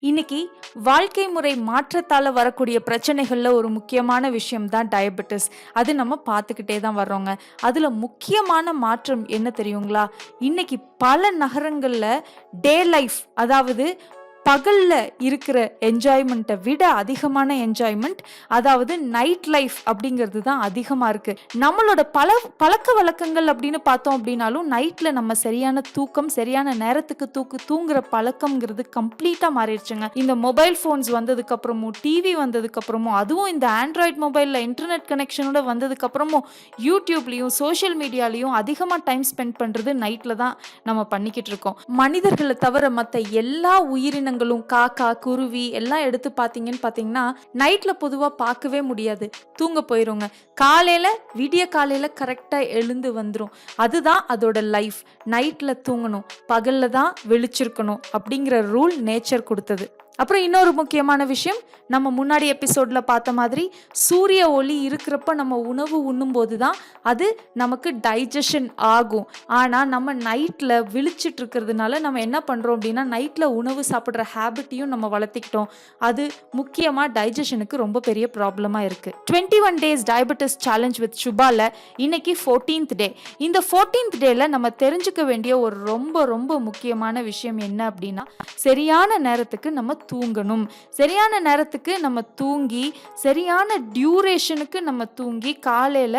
இன்னைக்கு வாழ்க்கை முறை மாற்றத்தால வரக்கூடிய பிரச்சனைகள்ல ஒரு முக்கியமான விஷயம் தான் டயபெட்டிஸ். அது நம்ம பார்த்துக்கிட்டே தான் வர்றோங்க. அதுல முக்கியமான மாற்றம் என்ன தெரியுங்களா? இன்னைக்கு பல நகரங்கள்ல டே லைஃப், அதாவது பகல்ல இருக்கிற என்ஜாய்மெண்ட்டை விட அதிகமான என்ஜாய்மெண்ட், அதாவது நைட் லைஃப் அப்படிங்கிறது தான் அதிகமா இருக்கு. நம்மளோட பழக்க வழக்கங்கள் அப்படின்னு பார்த்தோம் அப்படின்னாலும் நைட்ல நம்ம சரியான தூக்கம், சரியான நேரத்துக்கு தூங்குற பழக்கம்ங்கிறது கம்ப்ளீட்டா மாறிடுச்சுங்க. இந்த மொபைல் ஃபோன்ஸ் வந்ததுக்கு அப்புறமும், டிவி வந்ததுக்கு அப்புறமும், அதுவும் இந்த ஆண்ட்ராய்ட் மொபைல்ல இன்டர்நெட் கனெக்ஷனோட வந்ததுக்கு அப்புறமும் யூடியூப்லயும் சோஷியல் மீடியாலையும் அதிகமா டைம் ஸ்பெண்ட் பண்றது நைட்ல தான் நம்ம பண்ணிக்கிட்டு இருக்கோம். மனிதர்களை தவிர மற்ற எல்லா உயிரினங்களும், காக்கா, குருவி எல்லாம் எடுத்து பார்த்தீங்கன்னா நைட்ல பொதுவா பார்க்கவே முடியாது, தூங்க போயிருங்க. விடிய காலையில கரெக்டா எழுந்து வந்துரும். அதுதான் அதோட லைஃப். நைட்ல தூங்கணும், பகல்ல தான் விழிச்சிருக்கணும் அப்படிங்கிற ரூல் நேச்சர் கொடுத்தது. அப்புறம் இன்னொரு முக்கியமான விஷயம், நம்ம முன்னாடி எபிசோட்ல பார்த்த மாதிரி சூரிய ஒளி இருக்கிறப்ப நம்ம உணவு உண்ணும்போது தான் அது நமக்கு டைஜஷன் ஆகும். ஆனால் நம்ம நைட்டில் விழிச்சிட்டு இருக்கிறதுனால நம்ம என்ன பண்ணுறோம் அப்படின்னா நைட்டில் உணவு சாப்பிட்ற ஹேபிட்டையும் நம்ம வளர்த்திக்கிட்டோம். அது முக்கியமாக டைஜஷனுக்கு ரொம்ப பெரிய ப்ராப்ளமாக இருக்குது. 21 days டயபெட்டிஸ் சேலஞ்ச் வித் சுபால இன்னைக்கு 14th டே. இந்த 14th டேல நம்ம தெரிஞ்சுக்க வேண்டிய ஒரு ரொம்ப ரொம்ப முக்கியமான விஷயம் என்ன அப்படின்னா, சரியான நேரத்துக்கு நம்ம தூங்கணும். சரியான நேரத்துக்கு நம்ம தூங்கி, சரியான டியூரேஷனுக்கு நம்ம தூங்கி, காலையில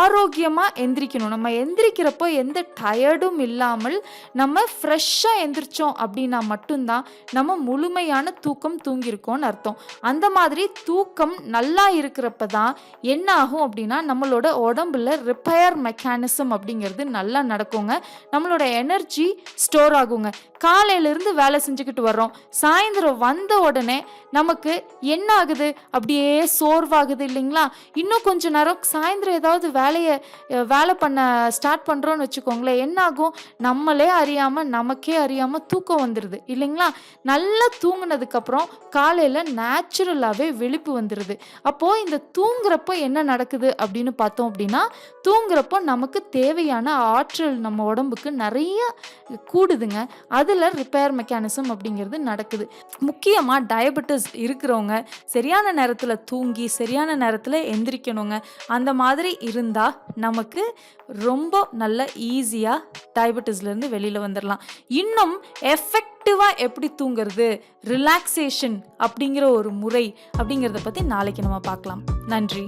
ஆரோக்கியமா எந்திரிக்கணும். நம்ம எந்திரிக்கிறப்போ எந்த டயர்டும் இல்லாமல் நம்ம ஃப்ரெஷ்ஷா எந்திரிச்சோம் அப்படின்னா மட்டும்தான் நம்ம முழுமையான தூக்கம் தூங்கியிருக்கோம்னு அர்த்தம். அந்த மாதிரி தூக்கம் நல்லா இருக்கிறப்ப தான் என்ன ஆகும் அப்படின்னா நம்மளோட உடம்புல ரிப்பேர் மெக்கானிசம் அப்படிங்கிறது நல்லா நடக்குங்க. நம்மளோட எனர்ஜி ஸ்டோர் ஆகுங்க. காலையிலிருந்து வேலை செஞ்சுக்கிட்டு வர்றோம், சாயந்தரம் வந்த உடனே நமக்கு என்ன ஆகுது, அப்படியே சோர்வாகுது இல்லைங்களா? இன்னும் கொஞ்ச நேரம் சாயந்தரம் ஏதாவது வேலை பண்ண ஸ்டார்ட் பண்ணுறோன்னு வச்சுக்கோங்களேன், என்ன ஆகும், நமக்கே அறியாமல் தூக்கம் வந்துடுது இல்லைங்களா? நல்லா தூங்கினதுக்கப்புறம் காலையில் நேச்சுரலாகவே விழிப்பு வந்துடுது. அப்போது இந்த தூங்குறப்போ என்ன நடக்குது அப்படின்னு பார்த்தோம் அப்படின்னா, தூங்குறப்போ நமக்கு தேவையான ஆற்றல் நம்ம உடம்புக்கு நிறைய கூடுதுங்க. அதில் ரிப்பேர் மெக்கானிசம் அப்படிங்கிறது நடக்குது. முக்கியமாக டயபெட்டிஸ் இருக்கிறவங்க சரியான நேரத்தில் தூங்கி சரியான நேரத்தில் எந்திரிக்கணுங்க. அந்த மாதிரி இருந்தால் நமக்கு ரொம்ப நல்ல ஈஸியாக டயபெட்டிஸ்லேருந்து வெளியில் வந்துடலாம். இன்னும் எஃபெக்டிவாக எப்படி தூங்குறது, ரிலாக்ஸேஷன் அப்படிங்கிற ஒரு முறை அப்படிங்கிறத பற்றி நாளைக்கு நம்ம பார்க்கலாம். நன்றி.